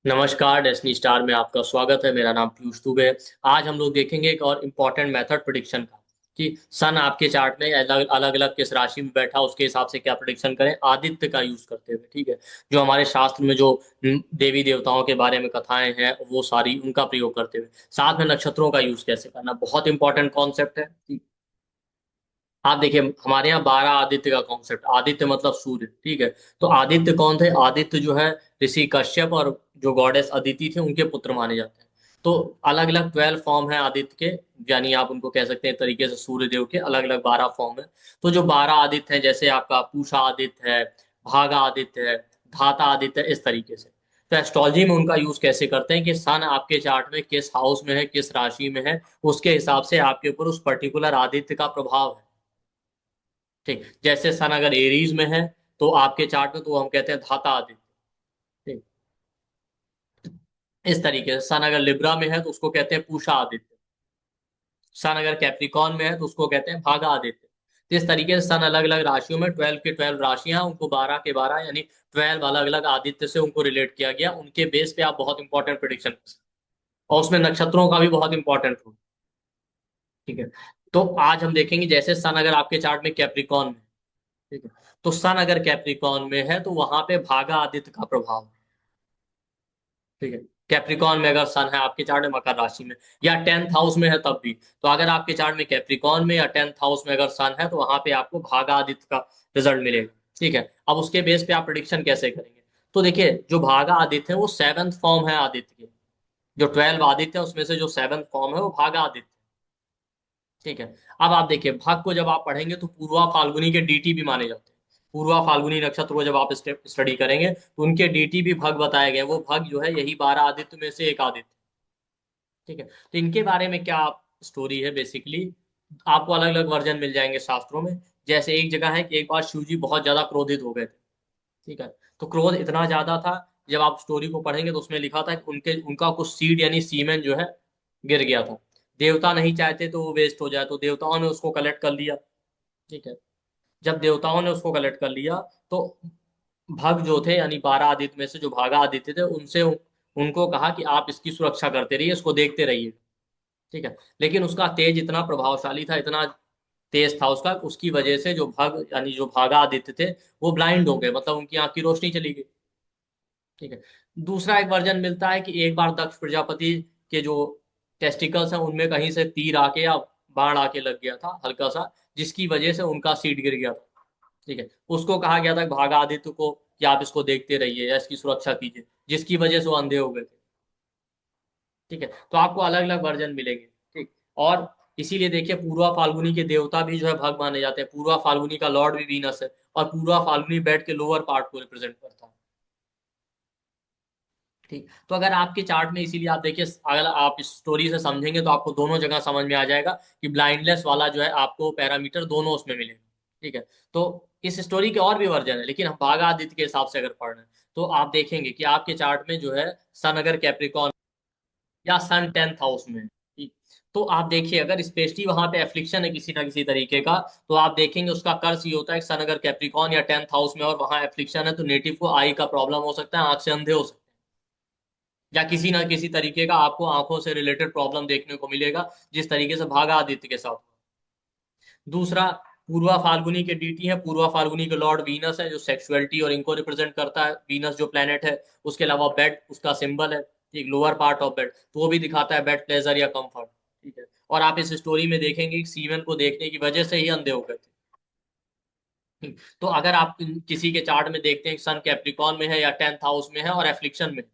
नमस्कार, destiny star में आपका स्वागत है। मेरा नाम पीयूष दुबे है। आज हम लोग देखेंगे एक और इम्पॉर्टेंट मेथड प्रिडिक्शन का कि सन आपके चार्ट में अलग अलग अलग किस राशि में बैठा उसके हिसाब से क्या प्रिडिक्शन करें आदित्य का यूज करते हुए। ठीक है, जो हमारे शास्त्र में जो देवी देवताओं के बारे में कथाएं हैं वो सारी उनका प्रयोग करते हुए, साथ में नक्षत्रों का यूज कैसे करना, बहुत इंपॉर्टेंट कॉन्सेप्ट है। आप देखिए, हमारे यहाँ 12 आदित्य का कॉन्सेप्ट, आदित्य मतलब सूर्य। ठीक है, तो आदित्य कौन थे? आदित्य जो है ऋषि कश्यप और जो गॉडेस अदिति थे उनके पुत्र माने जाते हैं। तो अलग अलग 12 फॉर्म है आदित्य के, यानी आप उनको कह सकते हैं तरीके से सूर्य देव के अलग अलग 12 फॉर्म है। तो जो 12 आदित्य हैं, जैसे आपका पूषा आदित्य है, भागा आदित्य है, धाता आदित्य है, इस तरीके से। तो एस्ट्रोलॉजी में उनका यूज कैसे करते हैं कि सन आपके चार्ट में किस हाउस में है, किस राशि में है, उसके हिसाब से आपके ऊपर उस पर्टिकुलर आदित्य का प्रभाव है। ठीक, जैसे सन अगर एरीज में है तो आपके चार्ट में तो हम कहते हैं धाता आदित्य। ठीक, इस तरीके से सन अगर लिब्रा में है तो उसको कहते हैं पूषा आदित्य। सन अगर कैप्रिकॉन में है तो उसको कहते हैं भागा आदित्य। तो इस तरीके से सन अलग अलग राशियों में 12 के 12 राशियां, उनको 12 के 12 यानी 12 अलग अलग आदित्य से उनको रिलेट किया गया। उनके बेस पे आप बहुत इंपॉर्टेंट प्रिडिक्शन कर सकते हैं और उसमें नक्षत्रों का भी बहुत इंपॉर्टेंट रोल। ठीक है, तो आज हम देखेंगे जैसे सन अगर आपके चार्ट में कैप्रिकॉन में, ठीक है, तो सन अगर कैप्रिकॉन में है तो वहां पे भागा आदित्य का प्रभाव है। ठीक है, कैप्रिकॉन में अगर सन है आपके चार्ट में मकर राशि में या 10th हाउस में है तब भी, तो अगर आपके चार्ट में कैप्रिकॉन में या 10th हाउस में अगर सन है तो वहां पे आपको भागा आदित्य का रिजल्ट मिलेगा। ठीक है, अब उसके बेस पे आप प्रिडिक्शन कैसे करेंगे? तो देखिए, जो भागा आदित्य है वो 7th फॉर्म है आदित्य के। जो 12 आदित्य है उसमें से जो 7th फॉर्म है वो भागा आदित्य। ठीक है, अब आप देखिए, भग को जब आप पढ़ेंगे तो पूर्वा फाल्गुनी के डीटी भी माने जाते हैं। पूर्वा फाल्गुनी नक्षत्र को जब आप स्टडी करेंगे तो उनके डीटी भी भग बताए गए। वो भग जो है यही 12 आदित्य में से एक आदित्य। ठीक है, तो इनके बारे में क्या स्टोरी है बेसिकली, आपको अलग अलग वर्जन मिल जाएंगे शास्त्रों में। जैसे एक जगह है कि एक बार शिव जी बहुत ज्यादा क्रोधित हो गए थे। ठीक है, तो क्रोध इतना ज्यादा था, जब आप स्टोरी को पढ़ेंगे तो उसमें लिखा था कि उनके उनका कुछ सीड यानी सीमेन जो है गिर गया था। देवता नहीं चाहते तो वो वेस्ट हो जाए, तो देवताओं ने उसको कलेक्ट कर लिया। ठीक है, जब देवताओं ने उसको कलेक्ट कर लिया तो भग जो थे यानी 12 आदित्य में से जो भागा आदित्य थे उनसे उनको कहा कि आप इसकी सुरक्षा करते रहिए, इसको देखते रहिए। ठीक है, लेकिन उसका तेज इतना प्रभावशाली था, इतना तेज था उसका, उसकी वजह से जो भग यानी जो भागा आदित्य थे वो ब्लाइंड हो गए, मतलब उनकी आंख की रोशनी चली गई। ठीक है, दूसरा एक वर्जन मिलता है कि एक बार दक्ष प्रजापति के जो टेस्टिकल्स हैं उनमें कहीं से तीर आके या बाण आके लग गया था हल्का सा, जिसकी वजह से उनका सीट गिर गया था। ठीक है, उसको कहा गया था कि भागा आदित्य को कि आप इसको देखते रहिए या इसकी सुरक्षा कीजिए, जिसकी वजह से वो अंधे हो गए थे। ठीक है, तो आपको अलग अलग वर्जन मिलेंगे। ठीक, और इसीलिए देखिए पूर्वा फाल्गुनी के देवता भी जो है भग माने जाते हैं। पूर्वा फाल्गुनी का लॉर्ड भी वीनस है और पूर्वा फाल्गुनी बेड के लोअर पार्ट को रिप्रेजेंट करता है। ठीक, तो अगर आपके चार्ट में, इसीलिए आप देखिए, अगर आप इस स्टोरी से समझेंगे तो आपको दोनों जगह समझ में आ जाएगा कि ब्लाइंडनेस वाला जो है आपको पैरामीटर दोनों उसमें मिलेगा। ठीक है, तो इस स्टोरी के और भी वर्जन है, लेकिन हम भागा आदित्य के हिसाब से अगर पढ़ रहे हैं तो आप देखेंगे कि आपके चार्ट में जो है सन अगर कैप्रिकॉन या सन 10th हाउस में है, ठीक, तो आप देखिए अगर स्पेशली वहां पे एफ्लिक्शन है किसी ना किसी तरीके का, तो आप देखेंगे उसका कर्स ये होता है कि सन अगर कैप्रिकॉन या 10th हाउस में और वहां एफ्लिक्शन है तो नेटिव को आई का प्रॉब्लम हो सकता है, आंख से अंधे हो सकते हैं, या किसी ना किसी तरीके का आपको आंखों से रिलेटेड प्रॉब्लम देखने को मिलेगा, जिस तरीके से भागा आदित्य के साथ। दूसरा, पूर्वा फाल्गुनी के डीटी है। पूर्वा फाल्गुनी के लॉर्ड वीनस है जो सेक्सुअलिटी और इनको रिप्रेजेंट करता है, वीनस जो प्लेनेट है। उसके अलावा बेड उसका सिंबल है, ठीक, लोअर पार्ट ऑफ बेड, तो वो भी दिखाता है बेड प्लेजर या कंफर्ट। ठीक है, और आप इस स्टोरी में देखेंगे कि सीवन को देखने की वजह से ही अंधे हो गए थे। तो अगर आप किसी के चार्ट में देखते हैं सन कैप्रिकॉन में है या 10th हाउस में है और एफ्लिक्शन में है,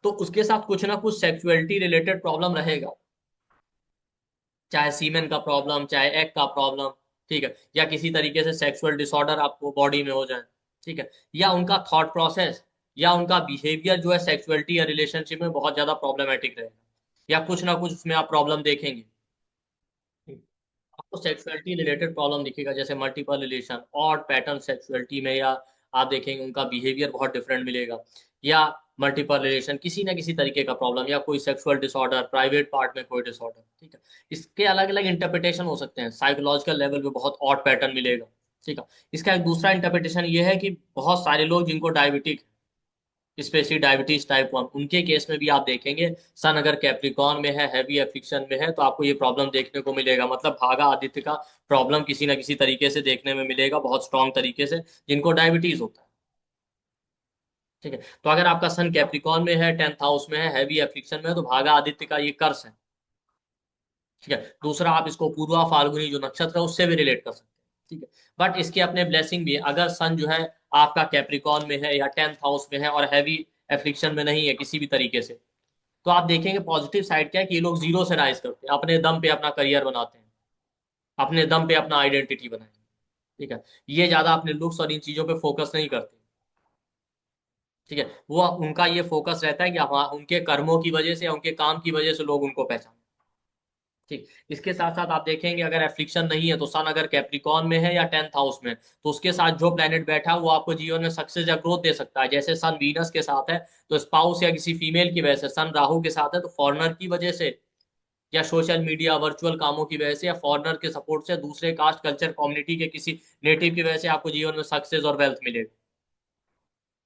तो उसके साथ कुछ ना कुछ सेक्सुअलिटी रिलेटेड प्रॉब्लम रहेगा, चाहे सीमेन का प्रॉब्लम, चाहे एग का प्रॉब्लम। ठीक है, या किसी तरीके से सेक्सुअल डिसऑर्डर आपको बॉडी में हो जाए। ठीक है, या उनका थॉट प्रोसेस या उनका बिहेवियर जो है सेक्सुअलिटी या रिलेशनशिप में बहुत ज्यादा प्रॉब्लमेटिक रहेगा, या कुछ ना कुछ उसमें आप प्रॉब्लम देखेंगे। आपको सेक्सुअलिटी रिलेटेड प्रॉब्लम दिखेगा, जैसे multiple relation, odd pattern sexuality में, या आप देखेंगे उनका बिहेवियर बहुत डिफरेंट मिलेगा, या मल्टीपल रिलेशन किसी ना किसी तरीके का प्रॉब्लम, या कोई सेक्सुअल डिसऑर्डर, प्राइवेट पार्ट में कोई डिसऑर्डर। ठीक है, इसके अलग अलग इंटरप्रिटेशन हो सकते हैं, साइकोलॉजिकल लेवल पे बहुत ऑड पैटर्न मिलेगा। ठीक है, इसका एक दूसरा इंटरप्रिटेशन ये है कि बहुत सारे लोग जिनको डायबिटिक, स्पेशली डायबिटीज टाइप 1, उनके केस में भी आप देखेंगे सन अगर कैप्रिकॉन में है, हैवी एफ्लिक्शन में है, तो आपको ये प्रॉब्लम देखने को मिलेगा। मतलब भागा आदित्य का प्रॉब्लम किसी ना किसी तरीके से देखने में मिलेगा, बहुत स्ट्रांग तरीके से, जिनको डायबिटीज होता है। ठीक है, तो अगर आपका सन कैप्रिकॉन में है, 10th हाउस में है, हैवी एफ्लिक्शन में है, तो भागा आदित्य का ये कर्स है। ठीक है, दूसरा आप इसको पूर्वा फाल्गुनी जो नक्षत्र है उससे भी रिलेट कर सकते हैं। ठीक है, बट इसके अपने ब्लेसिंग भी है। अगर सन जो है आपका कैप्रिकॉन में है या 10th हाउस में है और हैवी एफ्लिक्शन में नहीं है किसी भी तरीके से, तो आप देखेंगे पॉजिटिव साइड क्या है कि ये लोग जीरो से राइज करते हैं, अपने दम पे अपना करियर बनाते हैं, अपने दम पे अपना आइडेंटिटी बनाएंगे। ठीक है, ये ज्यादा अपने लुक्स और इन चीजों पे फोकस नहीं करते। ठीक है, वो उनका ये फोकस रहता है कि उनके कर्मों की वजह से या उनके काम की वजह से लोग उनको पहचाने। ठीक, इसके साथ साथ आप देखेंगे अगर एफ्लिक्शन नहीं है तो सन अगर कैप्रिकॉन में है या 10th हाउस में, तो उसके साथ जो प्लेनेट बैठा है वो आपको जीवन में सक्सेस या ग्रोथ दे सकता है। जैसे सन वीनस के साथ है तो स्पाउस या किसी फीमेल की वजह से, सन राहु के साथ है तो फॉरेनर की वजह से या सोशल मीडिया वर्चुअल कामों की वजह से या फॉरेनर के सपोर्ट से, दूसरे कास्ट कल्चर कम्युनिटी के किसी नेटिव की वजह से आपको जीवन में सक्सेस और वेल्थ मिलेगा।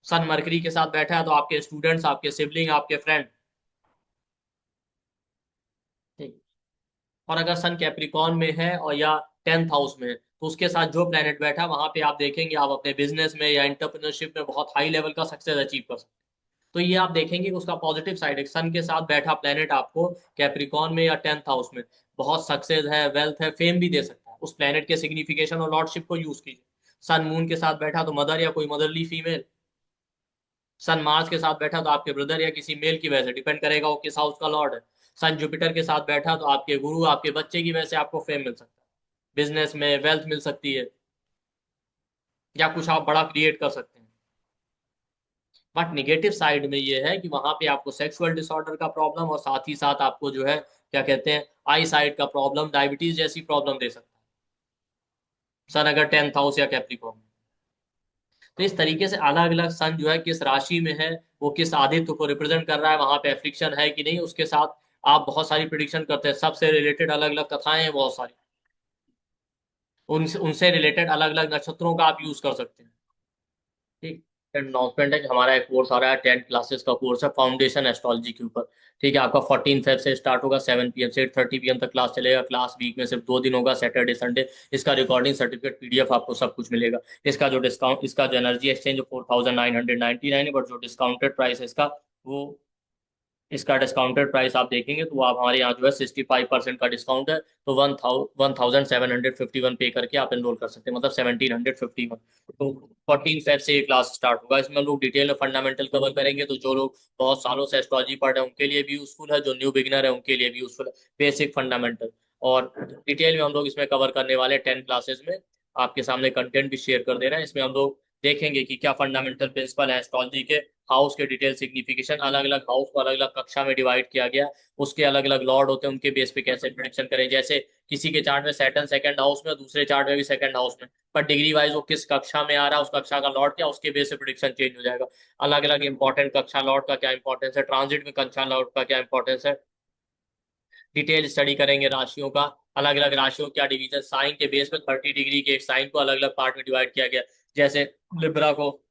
सन मरकरी के साथ बैठा है तो आपके स्टूडेंट्स, आपके सिबलिंग, आपके फ्रेंड। ठीक, और अगर सन कैप्रिकॉन में है और या 10th हाउस में है तो उसके साथ जो प्लेनेट बैठा है वहां पे आप देखेंगे आप अपने बिजनेस में या इंटरप्रेन्योरशिप में बहुत हाई लेवल का सक्सेस अचीव कर सकते हैं। तो ये आप देखेंगे कि उसका पॉजिटिव साइड है, सन के साथ बैठा प्लेनेट आपको कैप्रिकॉन में या 10th हाउस में बहुत सक्सेस है, वेल्थ है, फेम भी दे सकता है। उस प्लेनेट के सिग्निफिकेशन और लॉर्डशिप को यूज कीजिए। सन मून के साथ बैठा तो मदर या कोई मदरली फीमेल, सन मार्स के साथ बैठा तो आपके ब्रदर या किसी मेल की वजह से, डिपेंड करेगा वो किस हाउस का लॉर्ड है। सन जुपिटर के साथ बैठा तो आपके गुरु, आपके बच्चे की वजह से आपको फेम मिल सकता है, बिजनेस में वेल्थ मिल सकती है, या कुछ आप बड़ा क्रिएट कर सकते हैं। बट निगेटिव साइड में ये है कि वहां पे आपको सेक्सुअल डिसऑर्डर का प्रॉब्लम और साथ ही साथ आपको जो है क्या कहते हैं आई साइड का प्रॉब्लम, डायबिटीज जैसी प्रॉब्लम दे सकता है सन अगर 10th हाउस या कैप्रिकॉर्न। तो इस तरीके से अलग अलग सन जो है किस राशि में है, वो किस आदित्य को रिप्रेजेंट कर रहा है, वहां पे एफ्लिक्शन है कि नहीं, उसके साथ आप बहुत सारी प्रिडिक्शन करते हैं। सबसे रिलेटेड अलग अलग कथाएं हैं बहुत सारी, उनसे उनसे रिलेटेड अलग अलग नक्षत्रों का आप यूज कर सकते हैं। ठीक, अनाउंसमेंट है कि हमारा एक कोर्स आ रहा है, 10 क्लासेस का कोर्स है फाउंडेशन एस्ट्रोलॉजी के ऊपर। ठीक है, आपका 14 फेब से स्टार्ट होगा, 7 PM से 8:30 PM तक क्लास चलेगा। क्लास वीक में सिर्फ 2 दिन होगा, सैटरडे संडे। इसका रिकॉर्डिंग सर्टिफिकेट PDF आपको सब कुछ मिलेगा। इसका जो डिस्काउंट, इसका जो एनर्जी एक्सचेंज 4999 है, बट जो डिस्काउंटेड प्राइस है इसका, वो इसका डिस्काउंटेड प्राइस आप देखेंगे तो वो आप हमारे यहाँ जो है 65% का डिस्काउंट है। तो 1751 पे करके आप एनरोल कर सकते हैं, मतलब 1751। तो 14 फेब से ये क्लास स्टार्ट होगा। इसमें हम लोग डिटेल में फंडामेंटल कवर करेंगे, तो जो लोग बहुत सालों से एस्ट्रोलॉजी पढ़ रहे हैं उनके लिए भी यूजफुल है, जो न्यू बिगिनर है उनके लिए भी यूजफुल है, बेसिक फंडामेंटल। और डिटेल में हम लोग इसमें कवर करने वाले 10 क्लासेस में आपके सामने कंटेंट भी शेयर कर दे रहे हैं। इसमें हम लोग देखेंगे कि क्या फंडामेंटल प्रिंसिपल है एस्ट्रोलॉजी के, हाउस के डिटेल सिग्निफिकेशन, अलग अलग हाउस को अलग अलग कक्षा में डिवाइड किया गया, उसके अलग अलग लॉर्ड होते हैं, उनके बेस पे कैसे प्रिडिक्शन करें। जैसे किसी के चार्ट में सैटर्न सेकंड हाउस में, दूसरे चार्ट में भी सेकंड हाउस में, पर डिग्री वाइज वो किस कक्षा में आ रहा है, उस कक्षा का लॉर्ड क्या, उसके बेस से प्रिडिक्शन चेंज हो जाएगा। अलग अलग इंपॉर्टेंट कक्षा लॉर्ड का क्या इंपॉर्टेंस है, ट्रांजिट में कक्षा लॉर्ड का क्या इंपॉर्टेंस है, डिटेल स्टडी करेंगे राशियों का। अलग अलग राशियों क्या डिवीजन, साइन के बेस पे 30 डिग्री के एक साइन को अलग अलग पार्ट में डिवाइड किया गया। जैसे लिब्रा को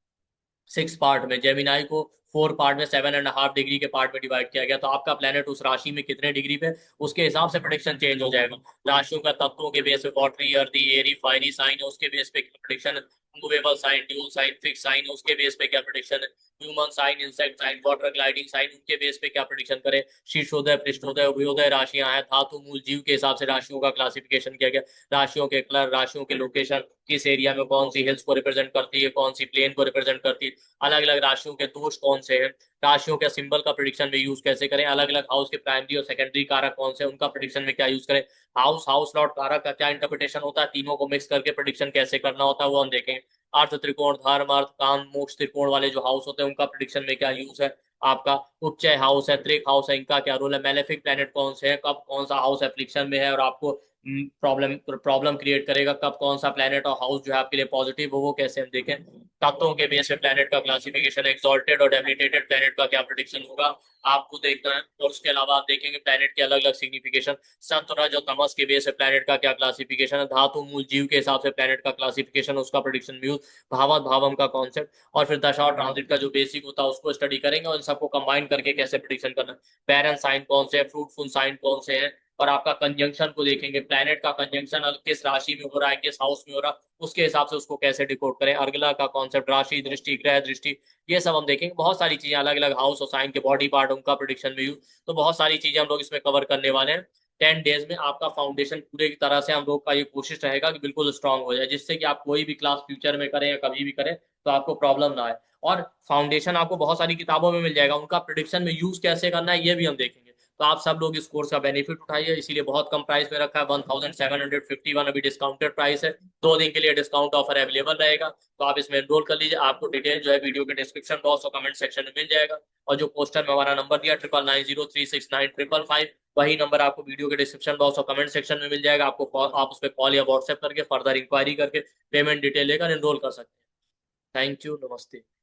6 पार्ट में, जेमिनाई को 4 पार्ट में, 7.5 डिग्री के पार्ट में डिवाइड किया गया। तो आपका प्लेनेट उस राशि में कितने डिग्री पे, उसके हिसाब से प्रेडिक्शन चेंज हो जाएगा। राशियों का तत्वों के बेस पे, watery, earthy, airy, fiery sign है उसके बेस पे क्या प्रेडिक्शन है, movable sign, dual sign, fix sign है उसके बेस पे क्या प्रेडिक्शन है, human sign, insect sign, water gliding sign, उनके बेस पे क्या प्रेडिक्शन करें। शीर्षोदय, पृष्ठोदय, उभयोदय राशियां हैं, धातु मूल जीव के हिसाब से राशियों का क्लासिफिकेशन किया गया। राशियों के कलर, राशियों के लोकेशन, किस एरिया में कौन सी हिल्स को रिप्रेजेंट करती है, कौन सी प्लेन को रिप्रेजेंट करती है, अलग अलग राशियों के दोष कौन से हैं, राशियों के सिंबल का प्रिडिक्शन में यूज कैसे करें, अलग अलग हाउस के प्राइमरी और सेकेंडरी कारक कौन से, उनका प्रिडिक्शन में क्या यूज करें, हाउस लॉर्ड कारक का क्या इंटरप्रिटेशन होता है, तीनों को मिक्स करके प्रिडिक्शन कैसे करना होता है वो हम देखेंगे। अर्थ त्रिकोण, धर्म, अर्थ, काम, मोक्ष त्रिकोण वाले जो हाउस होते हैं उनका प्रिडिक्शन में क्या यूज है। आपका उच्चय हाउस है, त्रिक हाउस है, इनका क्या रोल है, मेलेफिक प्लेनेट कौन से हैं, कब कौन सा हाउस एफ्लिक्शन में है और आपको प्रॉब्लम क्रिएट करेगा, कब कौन सा प्लेनेट और हाउस जो है आपके लिए पॉजिटिव हो, वो कैसे हम देखें। तत्वों के बेस पे प्लेनेट का क्लासिफिकेशन, एक्सॉल्टेड और डेबिलिटेटेड प्लेनेट का क्या प्रेडिक्शन होगा आपको देखना है। और उसके अलावा आप देखेंगे प्लेनेट के अलग अलग सिग्निफिकेशन, सत्वरज और तमस के बेस पे प्लेनेट का क्या क्लासिफिकेशन है, धातु मूल जीव के हिसाब से प्लेनेट का क्लासिफिकेशन, उसका प्रेडिक्शन व्यूज, भावात भावम का कॉन्सेप्ट, और फिर दशा और ट्रांजिट का जो बेसिक होता है उसको स्टडी करेंगे, और इन सबको कंबाइन करके कैसे प्रेडिक्शन करना है, बैरन साइन कौन से है, फ्रूटफुल साइन कौन से हैं, और आपका कंजंक्शन को देखेंगे, प्लेनेट का कंजंक्शन किस राशि में हो रहा है, किस हाउस में हो रहा है, उसके हिसाब से उसको कैसे डिकोड करें, अर्गला का कॉन्सेप्ट, राशि दृष्टि, ग्रह दृष्टि, ये सब हम देखेंगे। बहुत सारी चीजें अलग अलग हाउस और साइन के बॉडी पार्ट, उनका प्रिडिक्शन में यूज, तो बहुत सारी चीजें हम लोग इसमें कवर करने वाले हैं। 10 डेज में आपका फाउंडेशन पूरे की तरह से हम लोग का ये कोशिश रहेगा कि बिल्कुल स्ट्रांग हो जाए, जिससे कि आप कोई भी क्लास फ्यूचर में करें या कभी भी करें तो आपको प्रॉब्लम ना आए। और फाउंडेशन आपको बहुत सारी किताबों में मिल जाएगा, उनका प्रिडिक्शन में यूज कैसे करना है ये भी हम देखेंगे। तो आप सब लोग इस कोर्स का बेनिफिट उठाइए, इसीलिए बहुत कम प्राइस में रखा है, 1751 अभी डिस्काउंटेड प्राइस है। 2 दिन के लिए डिस्काउंट ऑफर अवेलेबल रहेगा, तो आप इसमें एनरोल कर लीजिए। आपको डिटेल जो है वीडियो के डिस्क्रिप्शन बॉक्स और कमेंट सेक्शन में मिल जाएगा, और जो पोस्टर में हमारा नंबर दिया 9990369555, वही नंबर आपको वीडियो के डिस्क्रिप्शन बॉक्स और कमेंट सेक्शन में मिल जाएगा। आपको आप उस पर कॉल या व्हाट्सएप करके फर्दर इंक्वायरी करके पेमेंट डिटेल लेकर एनरोल कर सकते हैं। थैंक यू, नमस्ते।